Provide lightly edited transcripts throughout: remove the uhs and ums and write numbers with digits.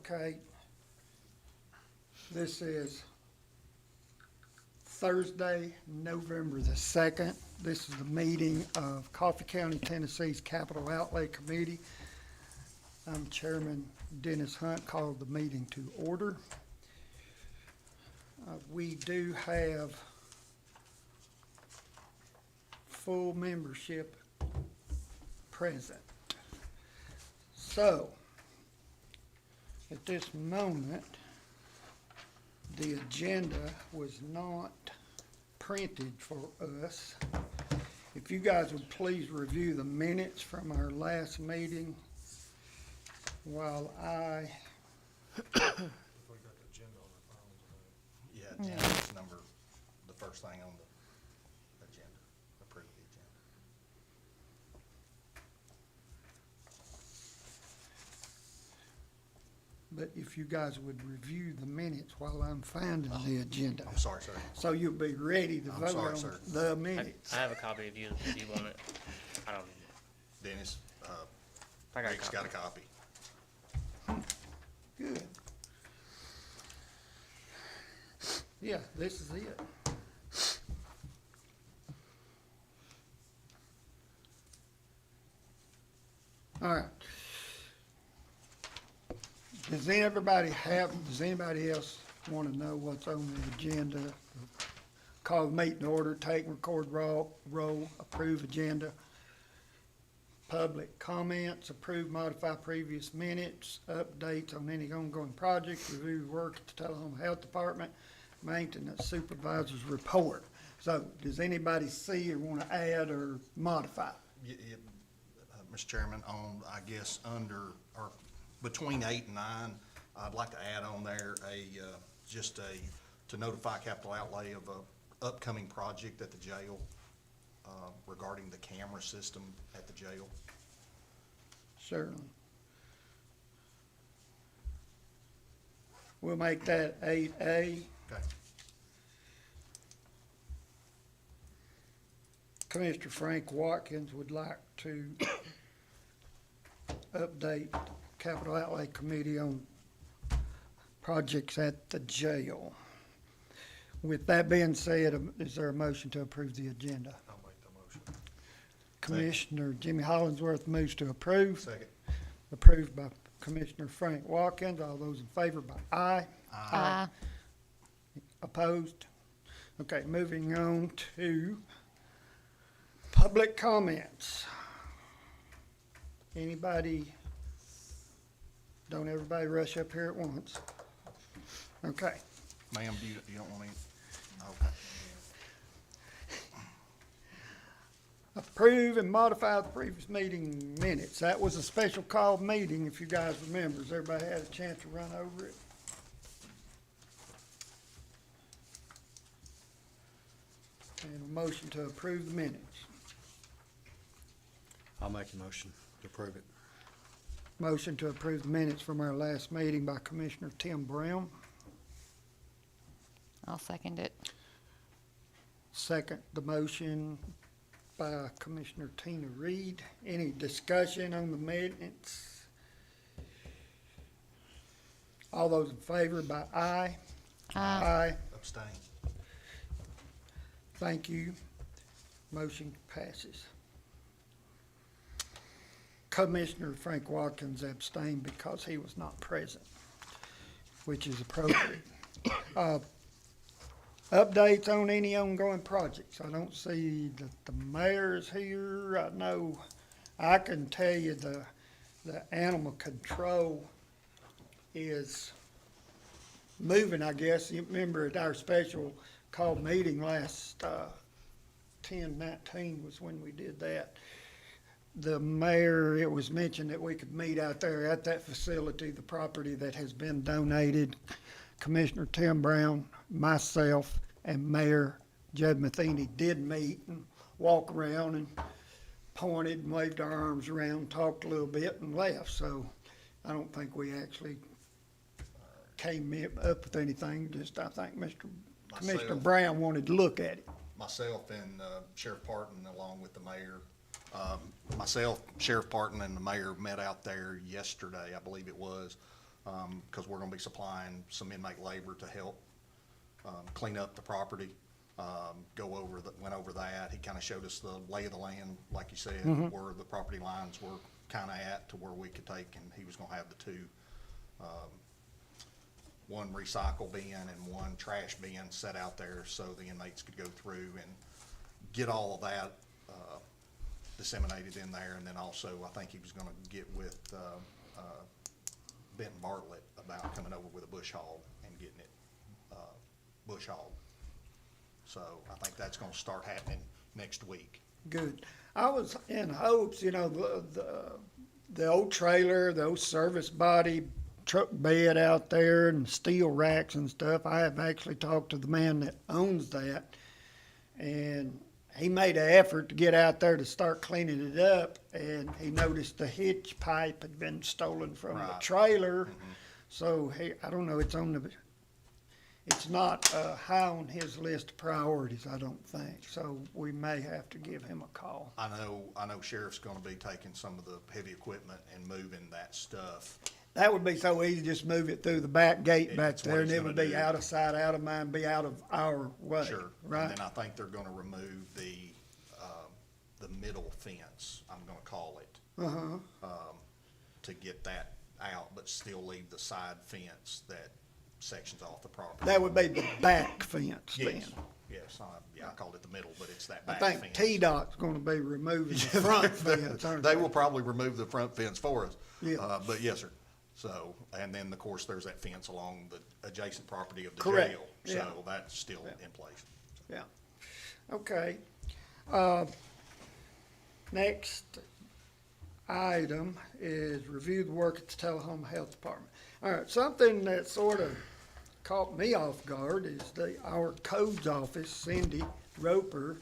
Okay. This is Thursday, November the 2nd. This is the meeting of Coffee County, Tennessee's Capital Outlay Committee. I'm Chairman Dennis Hunt, called the meeting to order. We do have full membership present. So, at this moment, the agenda was not printed for us. If you guys would please review the minutes from our last meeting while I, We got the agenda on our phones. Yeah, agenda number, the first thing on the agenda, approve the agenda. but if you guys would review the minutes while I'm finding the agenda. I'm sorry, sir. So you'll be ready to I'm vote sorry, on sir. the minutes. I have a copy if you want it. I don't. Dennis, I got a Rick's copy. got a copy. Good. Yeah, this is it. All right. Does anybody else want to know what's on the agenda? Call the meeting to order, take and record roll, approve agenda. Public comments, approve, modify previous minutes, updates on any ongoing projects, review work at the Tullahoma Health Department, maintenance supervisor's report. So, does anybody see or want to add or modify? Mr. Chairman, on, I guess, under, or between 8 and 9, I'd like to add on there to notify capital outlay of a upcoming project at the jail, regarding the camera system at the jail. Certainly. We'll make that 8A. Okay. Commissioner Frank Watkins would like to update Capital Outlay Committee on projects at the jail. With that being said, is there a motion to approve the agenda? I'll make the motion. Commissioner Jimmy Hollingsworth moves to approve. Second. Approved by Commissioner Frank Watkins. All those in favor by aye. Aye. Opposed? Okay, moving on to public comments. Anybody? Don't everybody rush up here at once. Okay. Ma'am, you don't want any? Okay. Approve and modify the previous meeting minutes. That was a special called meeting, if you guys remember. Has everybody had a chance to run over it? And a motion to approve the minutes. I'll make a motion to approve it. Motion to approve the minutes from our last meeting by Commissioner Tim Brown. I'll second it. Second, the motion by Commissioner Tina Reed. Any discussion on the minutes? All those in favor by aye? Aye. Abstain. Thank you. Motion passes. Commissioner Frank Watkins abstained because he was not present, which is appropriate. Updates on any ongoing projects. I don't see that the mayor's here. I know, I can tell you the animal control is moving, I guess. You remember at our special called meeting last 10/19 was when we did that. The mayor, it was mentioned that we could meet out there at that facility, the property that has been donated. Commissioner Tim Brown, myself, and Mayor Judd Matheny did meet and walk around and pointed and waved our arms around, talked a little bit and left. So I don't think we actually came up with anything. Just, I think Commissioner Myself. Brown wanted to look at it. Myself and Sheriff Parton, along with the mayor, Myself, Sheriff Parton, and the mayor met out there yesterday, I believe it was, because we're gonna be supplying some inmate labor to help clean up the property. Went over that. He kind of showed us the lay of the land, like you said, where the property lines were kind of at to where we could take, and he was gonna have the two, one recycle bin and one trash bin set out there so the inmates could go through and get all of that disseminated in there. And then also, I think he was gonna get with Benton Bartlett about coming over with a bush hog and getting it bush hog. So I think that's gonna start happening next week. Good. I was in hopes, you know, the old trailer, the old service body, truck bed out there and steel racks and stuff. I have actually talked to the man that owns that, and he made an effort to get out there to start cleaning it up, and he noticed the hitch pipe had been stolen from the Right. trailer. So I don't know, it's not high on his list of priorities, I don't think. So we may have to give him a call. I know Sheriff's gonna be taking some of the heavy equipment and moving that stuff. That would be so easy, just move it through the back gate back It's what there, and he's it would gonna be do. out of sight, out of mind, be out of our way. Sure. Right? And then I think they're gonna remove the middle fence, I'm gonna call it, to get that out, but still leave the side fence that sections off the property. That would be the back fence then. Yes, yes, I called it the middle, but it's that I back think fence. T-Dot's gonna be removing the front fence, aren't They will probably remove the front fence for us. Yeah. But yes, sir. So, and then, of course, there's that fence along the adjacent property of the Correct. jail. Yeah. So that's still Yeah. in place. Yeah. Okay. Next item is review the work at the Tullahoma Health Department. All right, something that sort of caught me off guard is our codes office, Cindy Roper,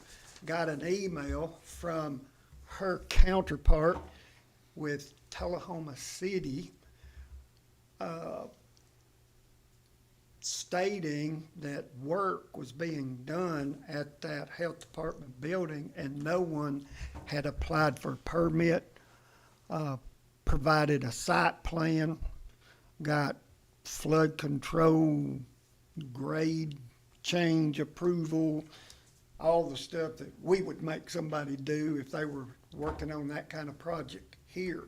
got an email from her counterpart with Tullahoma City, stating that work was being done at that health department building and no one had applied for a permit, provided a site plan, got flood control, grade change approval, all the stuff that we would make somebody do if they were working on that kind of project here.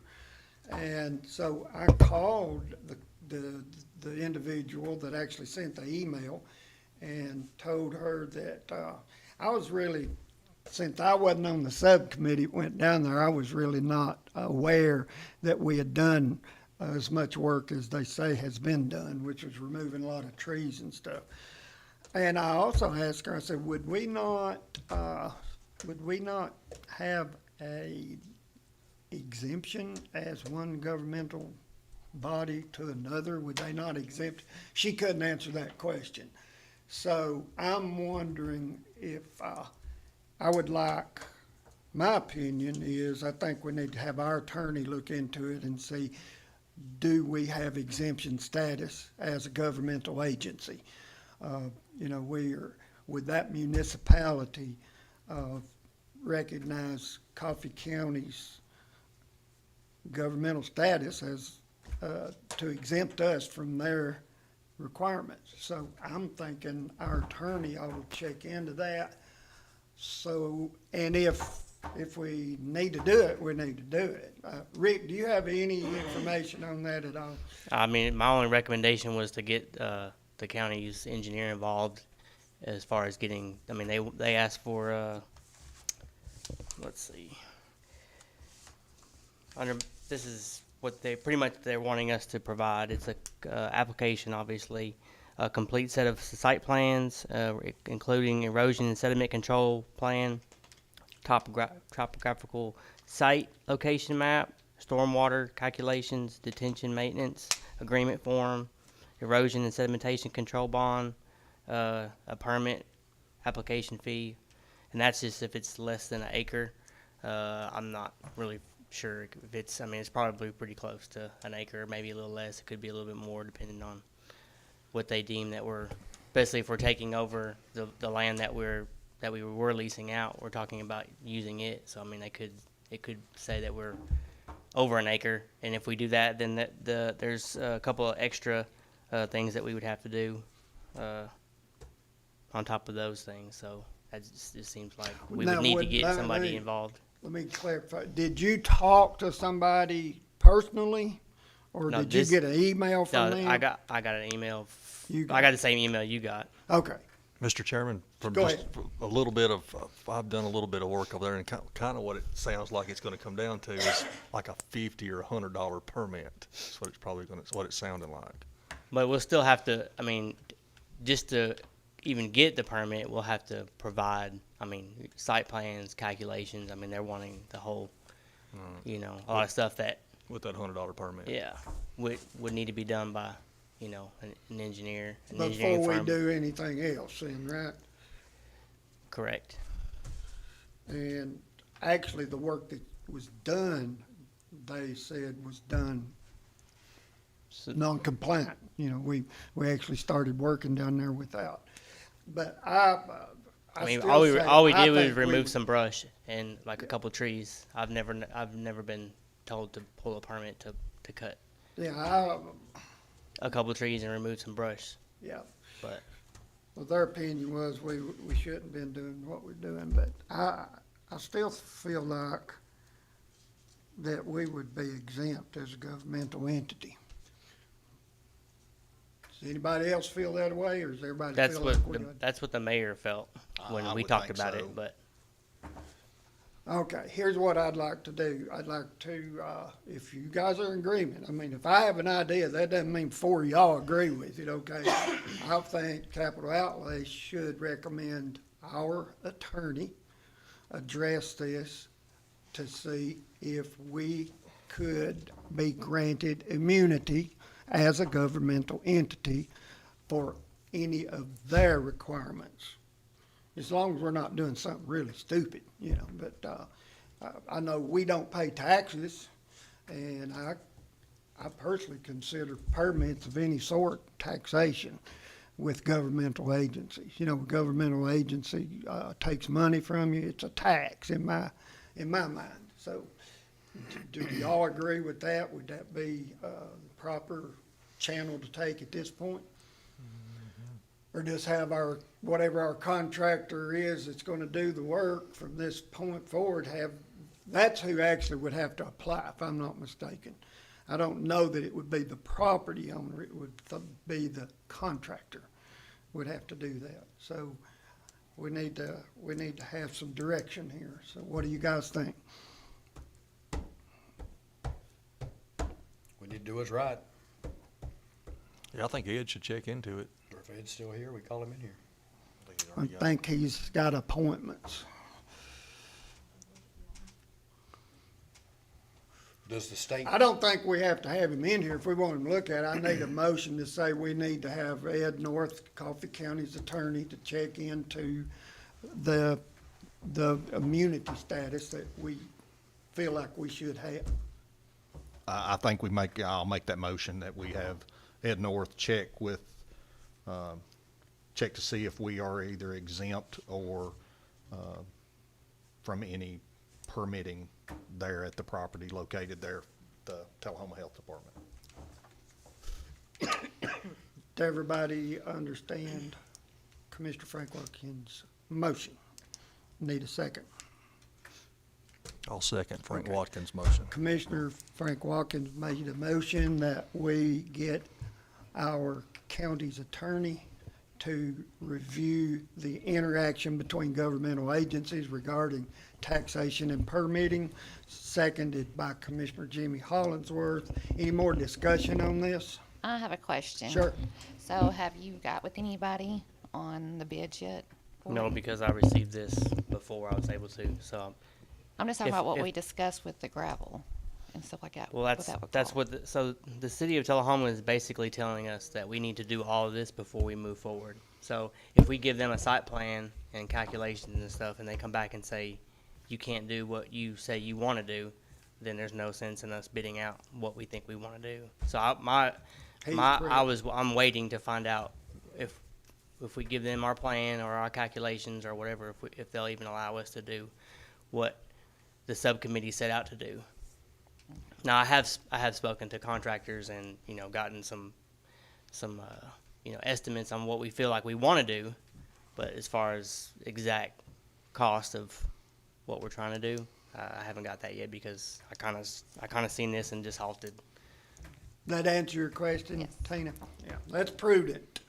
And so I called the individual that actually sent the email and told her that I was really, since I wasn't on the subcommittee that went down there, I was really not aware that we had done as much work as they say has been done, which was removing a lot of trees and stuff. And I also asked her, I said, would we not have a exemption as one governmental body to another? Would they not exempt? She couldn't answer that question. So I'm wondering if I would like, my opinion is, I think we need to have our attorney look into it and see, do we have exemption status as a governmental agency? You know, would that municipality recognize Coffee County's governmental status as to exempt us from their requirements? So I'm thinking our attorney ought to check into that. So, and if we need to do it, we need to do it. Rick, do you have any information on that at all? I mean, my only recommendation was to get the county's engineer involved as far as getting, I mean, they asked for, let's see. This is what they're wanting us to provide. It's a application, obviously, a complete set of site plans, including erosion and sediment control plan, topographical site location map, stormwater calculations, detention maintenance agreement form, erosion and sedimentation control bond, a permit application fee, and that's just if it's less than an acre. I'm not really sure if it's, I mean, it's probably pretty close to an acre, maybe a little less. It could be a little bit more depending on what they deem that we're, especially if we're taking over the land that we were leasing out. We're talking about using it. So I mean, it could say that we're over an acre. And if we do that, then there's a couple of extra things that we would have to do on top of those things. So that just seems like we Now, would need to would get that somebody mean- involved. Let me clarify. Did you talk to somebody personally, or No, did you this- get an email from No, them? I got an email. You I got the same email you got. Okay. Mr. Chairman, from Go just ahead. a little bit of, I've done a little bit of work over there, and kind of what it sounds like it's gonna come down to is like a $50 or $100 permit. That's what it's probably gonna, it's what it's sounding like. But we'll still have to, I mean, just to even get the permit, we'll have to provide, I mean, site plans, calculations. I mean, they're wanting the whole, you know, a lot of stuff that, With that $100 permit. yeah, would need to be done by, you know, an engineer, an Before engineering we firm. do anything else, then, right? Correct. And actually, the work that was done, they said was done So- non-compliant. You know, we actually started working down there without. But I I mean, still all we say, did was think we remove would- some brush and like a couple trees. I've never been told to pull a permit to cut Yeah, a couple trees and remove some brush. yeah. But Well, their opinion was we shouldn't have been doing what we're doing, but I still feel like that we would be exempt as a governmental entity. Does anybody else feel that way, or does everybody that's feel what like we're? that's what the mayor felt when I we would talked think about so. it. But Okay, here's what I'd like to do. I'd like to, if you guys are in agreement, I mean, if I have an idea, that doesn't mean four of y'all agree with it, okay? I think Capital Outlay should recommend our attorney address this to see if we could be granted immunity as a governmental entity for any of their requirements. As long as we're not doing something really stupid, you know, but, I know we don't pay taxes, and I personally consider permits of any sort taxation with governmental agencies. You know, a governmental agency, takes money from you, it's a tax in my mind. So, do y'all agree with that? Would that be, the proper channel to take at this point? Or just have whatever our contractor is that's gonna do the work from this point forward, that's who actually would have to apply, if I'm not mistaken. I don't know that it would be the property owner, it would be the contractor would have to do that. So we need to have some direction here. So what do you guys think? We need to do what's right. Yeah, I think Ed should check into it. Or if Ed's still here, we call him in here. I think he's got appointments. Does the state, I don't think we have to have him in here if we want him to look at it. I need a motion to say we need to have Ed North, Coffee County's attorney, to check into the immunity status that we feel like we should have. I think I'll make that motion that we have Ed North check check to see if we are either exempt or, from any permitting there at the property located there, the Tullahoma Health Department. Does everybody understand Commissioner Frank Watkins' motion? Need a second. I'll second Frank Okay. Watkins' motion. Commissioner Frank Watkins made a motion that we get our county's attorney to review the interaction between governmental agencies regarding taxation and permitting, seconded by Commissioner Jimmy Hollingsworth. Any more discussion on this? I have a question. Sure. So have you got with anybody on the bids yet? no, because I received this before I was able to. So, I'm just talking if- about what if- we discussed with the gravel and stuff like that. well, what that's that would that's cost. what. So the city of Tullahoma is basically telling us that we need to do all of this before we move forward. So if we give them a site plan and calculations and stuff, and they come back and say you can't do what you say you want to do, then there's no sense in us bidding out what we think we want to do. So He's correct. I'm waiting to find out if we give them our plan or our calculations or whatever, if they'll even allow us to do what the subcommittee set out to do. Now I have spoken to contractors and, you know, gotten some you know, estimates on what we feel like we want to do, but as far as exact cost of what we're trying to do, I haven't got that yet because I kind of seen this and just halted. That answer your question, Yes. Tina? Yeah, that's prudent.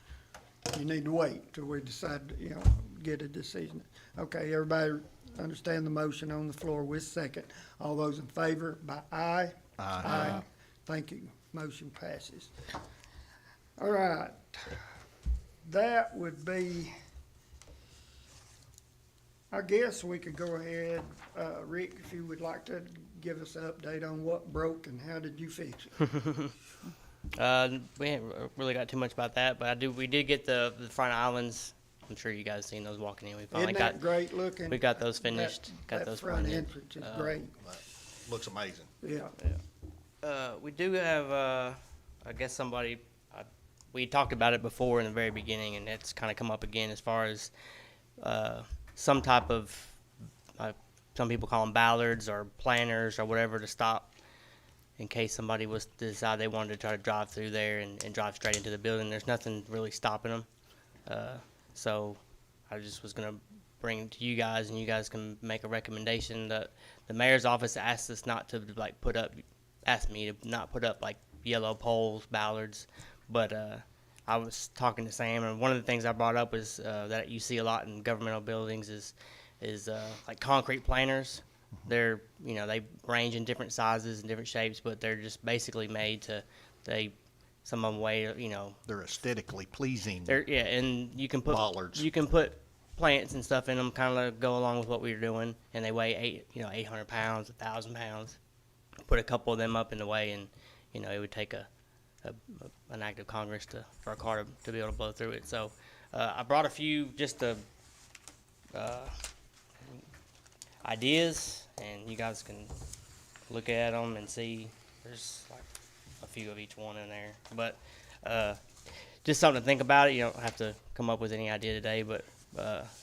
You need to wait till we decide, to, you know, get a decision. Okay, everybody understand the motion on the floor with second. All those in favor by aye? Aye. Thank you. Motion passes. All right. That would be, I guess we could go ahead, Rick, if you would like to give us an update on what broke and how did you fix it? We haven't really got too much about that, but we did get the front islands. I'm sure you guys seen those walking in. We finally Isn't got that great looking? we got those finished. Got That those front painted. entrance is great. Looks amazing. Yeah. We do have, I guess we talked about it before in the very beginning, and it's kind of come up again as far as some type of, some people call them ballards or planters or whatever to stop in case somebody was to decide they wanted to try to drive through there and drive straight into the building. There's nothing really stopping them. So I just was going to bring it to you guys, and you guys can make a recommendation. That the mayor's office asked us not to asked me to not put up like yellow poles, ballards, but I was talking to Sam, and one of the things I brought up was that you see a lot in governmental buildings is like concrete planters. They're, you know, they range in different sizes and different shapes, but they're just basically made to, some of them weigh, you know, They're aesthetically pleasing. yeah, and you can put Bollards. you can put plants and stuff in them, kind of go along with what we were doing, and they weigh 800 pounds, 1,000 pounds. Put a couple of them up in the way, and you know it would take an act of Congress for a car to be able to blow through it. So I brought a few just to ideas, and you guys can look at them and see. There's like a few of each one in there, but just something to think about. You don't have to come up with any idea today, but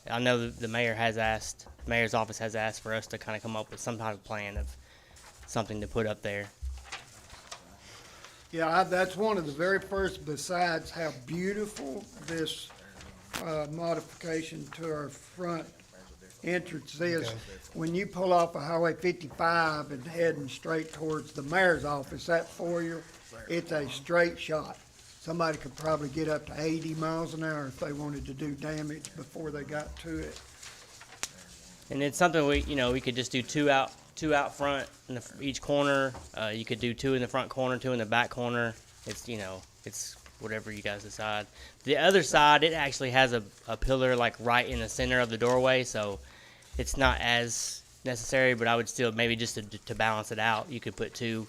I know the mayor's office has asked for us to kind of come up with some type of plan of something to put up there. Yeah, that's one of the very first, besides how beautiful this modification to our front entrance is. Okay. When you pull off of Highway 55 and heading straight towards the mayor's office, that foyer, it's a straight shot. Somebody could probably get up to 80 miles an hour if they wanted to do damage before they got to it. And it's something we could just do two out front in each corner. You could do two in the front corner, two in the back corner. It's whatever you guys decide. The other side, it actually has a pillar like right in the center of the doorway, so it's not as necessary. But I would still maybe just to balance it out, you could put two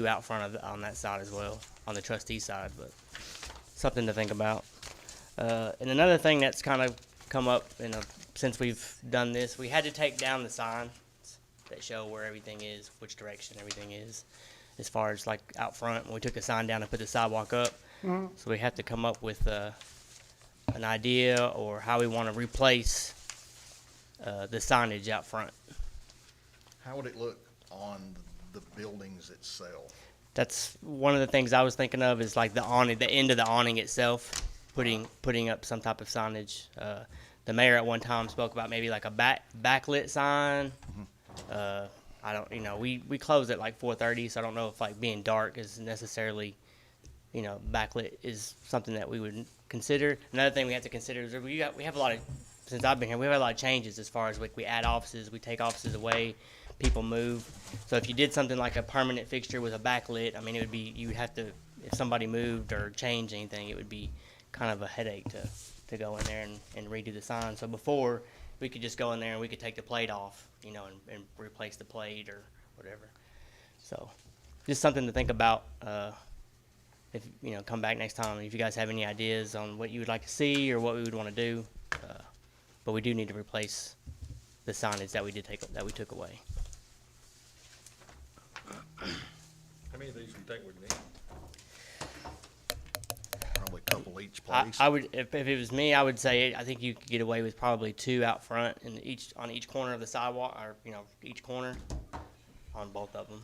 out front on that side as well, on the trustee side. But something to think about. And another thing that's kind of come up since we've done this, we had to take down the signs that show where everything is, which direction everything is, as far as like out front. When we took the sign down and put the sidewalk up, so we have to come up with an idea or how we want to replace the signage out front. How would it look on the buildings itself? That's one of the things I was thinking of, is like the awning, the end of the awning itself, putting up some type of signage. The mayor at one time spoke about maybe like a backlit sign. We close at like 4:30, so I don't know if like being dark is necessarily, backlit is something that we would consider. Another thing we have to consider is we have a lot of, since I've been here, we have a lot of changes as far as we add offices, we take offices away, people move. So if you did something like a permanent fixture with a backlit, I mean, it would be, you would have to, if somebody moved or changed anything, it would be kind of a headache to go in there and redo the sign. So before, we could just go in there and we could take the plate off, and replace the plate or whatever. So just something to think about. If come back next time if you guys have any ideas on what you would like to see or what we would want to do. But we do need to replace the signage that we took away. How many of these do you think we need? Probably a couple each place. I would, if it was me, I would say I think you could get away with probably two out front and on each corner of the sidewalk, or each corner on both of them.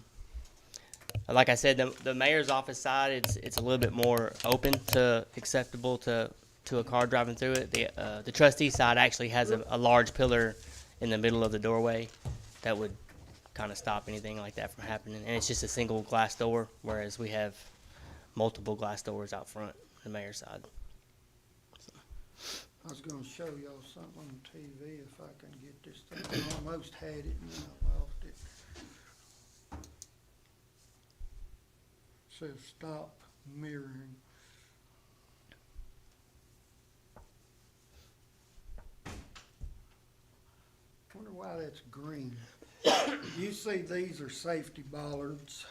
Like I said, the mayor's office side, it's a little bit more open to acceptable to a car driving through it. The trustee side actually has a large pillar in the middle of the doorway that would kind of stop anything like that from happening. And it's just a single glass door, whereas we have multiple glass doors out front, the mayor's side. I was gonna show y'all something on TV if I can get this thing. I almost had it and then I lost it. Says stop mirroring. Wonder why that's green. You see these are safety bollards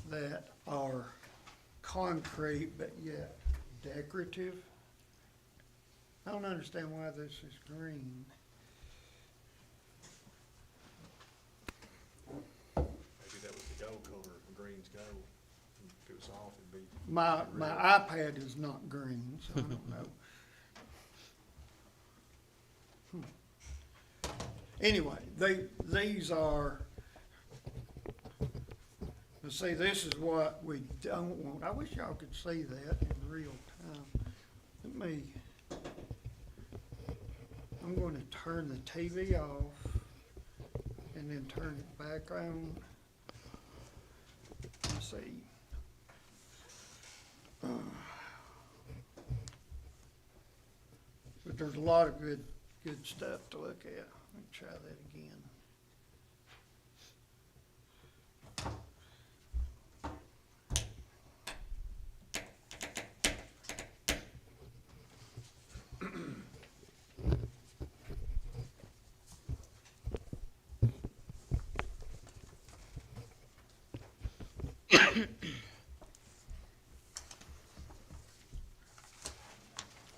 that are concrete but yet decorative. I don't understand why this is green. Maybe that was the gold color, green's gold. If it was off, it'd be. My iPad is not green, so I don't know. Anyway, these are, let's see, this is what we don't want. I wish y'all could see that in real time. I'm going to turn the TV off and then turn it back on. Let's see. But there's a lot of good stuff to look at. Let me try that again.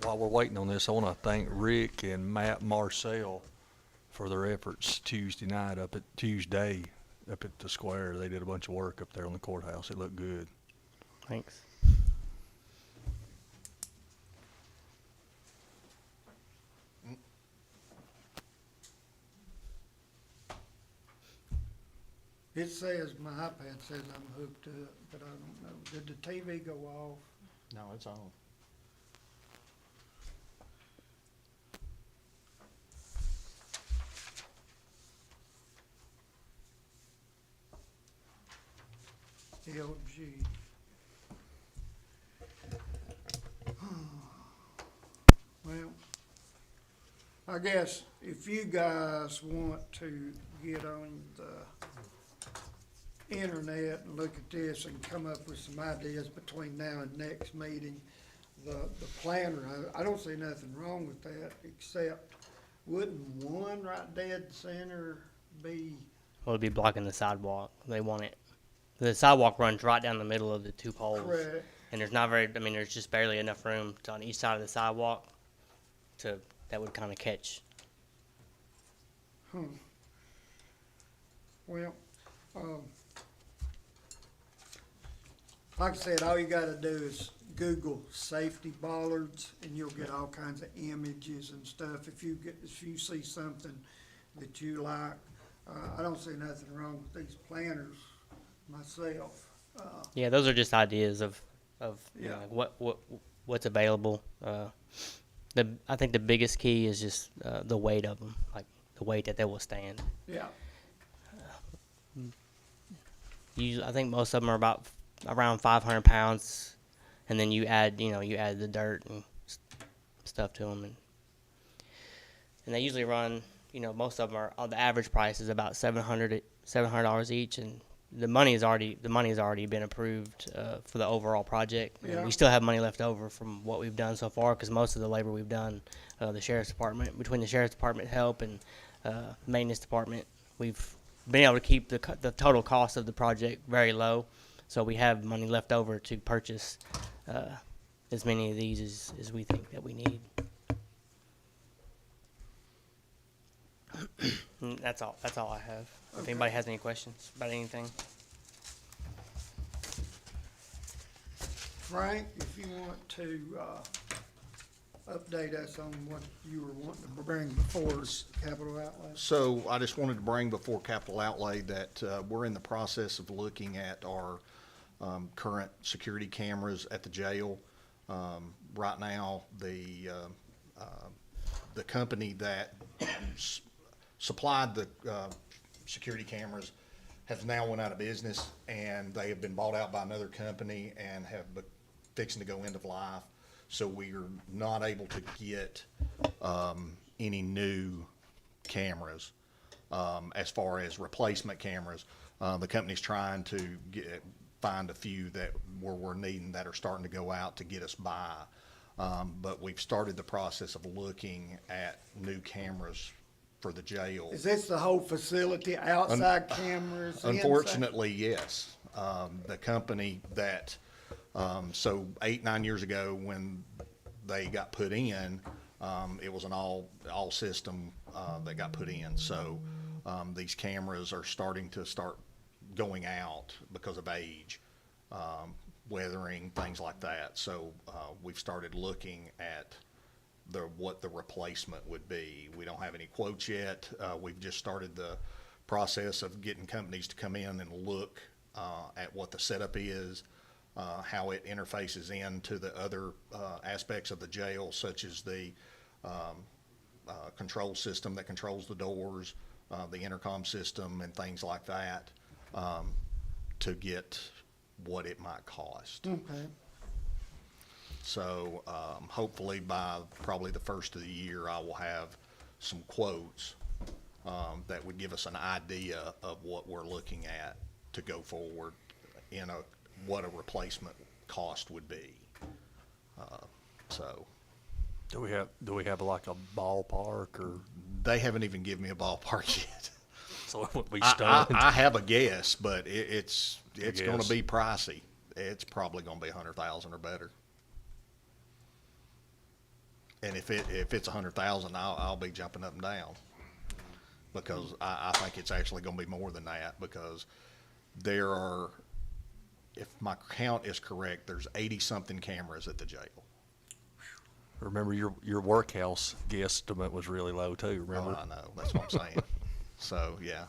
While we're waiting on this, I want to thank Rick and Matt Marcel for their efforts Tuesday up at the square. They did a bunch of work up there on the courthouse. It looked good. Thanks. It says, my iPad says I'm hooked up, but I don't know. Did the TV go off? No, it's on. LG. Well, I guess if you guys want to get on the internet and look at this and come up with some ideas between now and next meeting, the planner, I don't see nothing wrong with that, except wouldn't one right dead center be, Well, it'd be blocking the sidewalk. They want it. The sidewalk runs right down the middle of the two poles. correct? And there's there's just barely enough room on each side of the sidewalk that would kind of catch. Well, like I said, all you gotta do is Google safety bollards and you'll get all kinds of images and stuff. If you see something that you like, I don't see nothing wrong with these planners myself. Yeah, those are just ideas of you Yeah. know, like what's available. I think the biggest key is just the weight of them, like the weight that they will stand. Yeah, Usually, I think most of them are around 500 pounds, and then you add the dirt and stuff to them, and they usually run. Most of them are. The average price is about $700 each, and the money has already been approved for the overall project. And Yeah. we still have money left over from what we've done so far, because most of the labor we've done, between the sheriff's department help and maintenance department, we've been able to keep the total cost of the project very low. So we have money left over to purchase as many of these as we think that we need. And that's all I have. If Okay. anybody has any questions about anything. Frank, if you want to update us on what you were wanting to bring before us, capital outlay? So I just wanted to bring before capital outlay that we're in the process of looking at our current security cameras at the jail. Right now, the company that supplied the security cameras has now went out of business, and they have been bought out by another company and have fixing to go end of life. So we are not able to get any new cameras as far as replacement cameras. The company's trying to find a few that we're needing that are starting to go out to get us by. But we've started the process of looking at new cameras for the jail. Is this the whole facility, outside cameras? inside? Unfortunately, yes. The company that, so 8-9 years ago when they got put in, it was an all system that got put in. So these cameras are starting to going out because of age, weathering, things like that. So we've started looking at what the replacement would be. We don't have any quotes yet. We've just started the process of getting companies to come in and look at what the setup is, how it interfaces into the other aspects of the jail, such as the control system that controls the doors, the intercom system, and things like that, to get what it might cost. Okay. So hopefully by probably the first of the year, I will have some quotes that would give us an idea of what we're looking at to go forward in what a replacement cost would be. So Do we have like a ballpark, or they haven't even given me a ballpark yet. so it would be I stunned? have a guess, but it's going guess. to be pricey. It's probably going to be $100,000 or better. And if it's $100,000, I'll be jumping up and down, because I think it's actually going to be more than that, because there are, if my count is correct, there's 80-something cameras at the jail. Remember, your workhouse guesstimate was really low too. Remember? Oh, I know. That's what I'm saying. So yeah.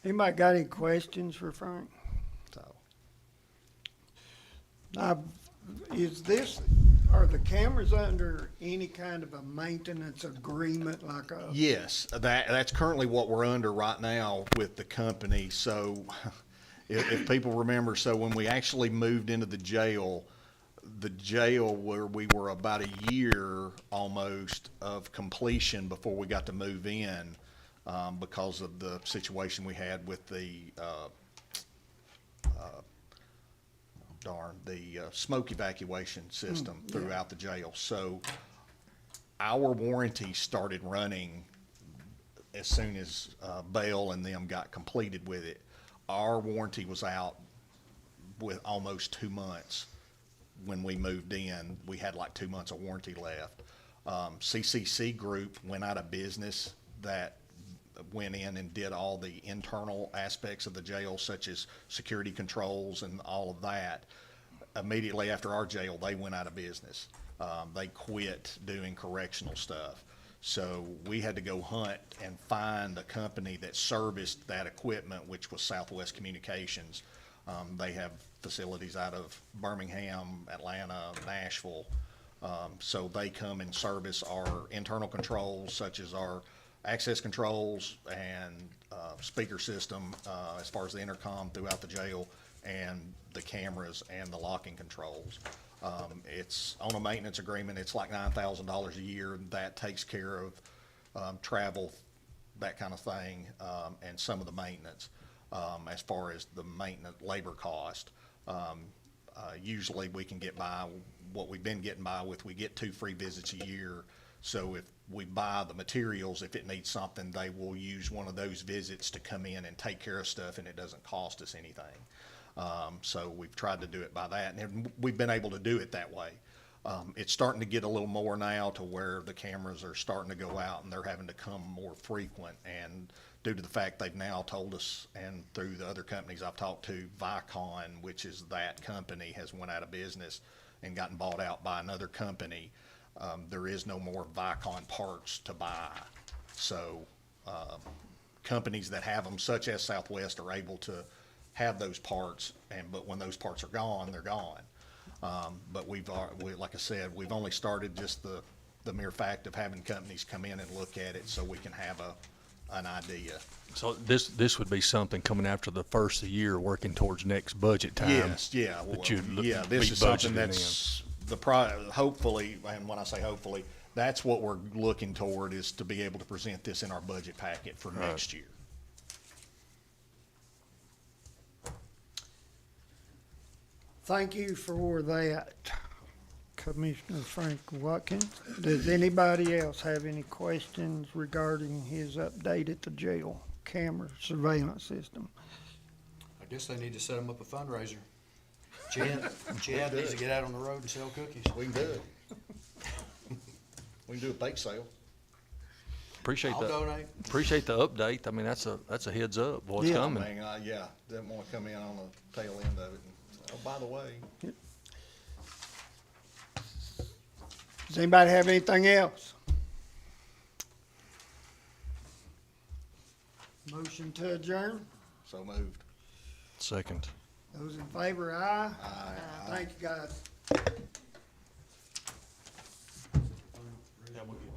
Anybody got any questions for Frank? So Are the cameras under any kind of a maintenance agreement, like a? yes, that's currently what we're under right now with the company. So if people remember, so when we actually moved into the jail where we were about a year almost of completion before we got to move in, because of the situation we had with the smoke evacuation system throughout the jail. So our warranty started running as soon as Bell and them got completed with it. Our warranty was out with almost 2 months. When we moved in, we had like 2 months of warranty left. CCC Group went out of business. That went in and did all the internal aspects of the jail, such as security controls and all of that. Immediately after our jail, they went out of business. They quit doing correctional stuff. So we had to go hunt and find a company that serviced that equipment, which was Southwest Communications. They have facilities out of Birmingham, Atlanta, Nashville. So they come and service our internal controls, such as our access controls and speaker system, as far as the intercom throughout the jail, and the cameras and the locking controls. It's on a maintenance agreement. It's like $9,000 a year, and that takes care of travel, that kind of thing, and some of the maintenance. As far as the maintenance labor cost, usually we can get by what we've been getting by with. We get 2 free visits a year. So if we buy the materials, if it needs something, they will use one of those visits to come in and take care of stuff, and it doesn't cost us anything. So we've tried to do it by that, and we've been able to do it that way. It's starting to get a little more now to where the cameras are starting to go out and they're having to come more frequent, and due to the fact they've now told us, and through the other companies I've talked to, Vicon, which is that company, has went out of business and gotten bought out by another company. There is no more Vicon parts to buy. So, companies that have them, such as Southwest, are able to have those parts, but when those parts are gone, they're gone. But like I said, we've only started just the mere fact of having companies come in and look at it so we can have an idea. So this would be something coming after the first of the year, working towards next budget time. Yes, yeah. that you'd look- Yeah, be this is something budgeted that's hopefully, and when I say hopefully, that's what we're looking toward, is to be able to present this in our budget packet for next year. Thank you for that, Commissioner Frank Watkins. Does anybody else have any questions regarding his update at the jail camera surveillance system? I guess they need to set them up a fundraiser. Chad needs to get out on the road and sell cookies. We can do it. We can do a bake sale. Appreciate I'll the donate. appreciate the update. I mean, that's a heads up of what's Yeah. coming. I mean, yeah, didn't want to come in on the tail end of it. And, oh, by the way, Does anybody have anything else? Motion to adjourn? so moved. Second. Those in favor, aye? Aye. Thank you, guys. Yeah, we'll get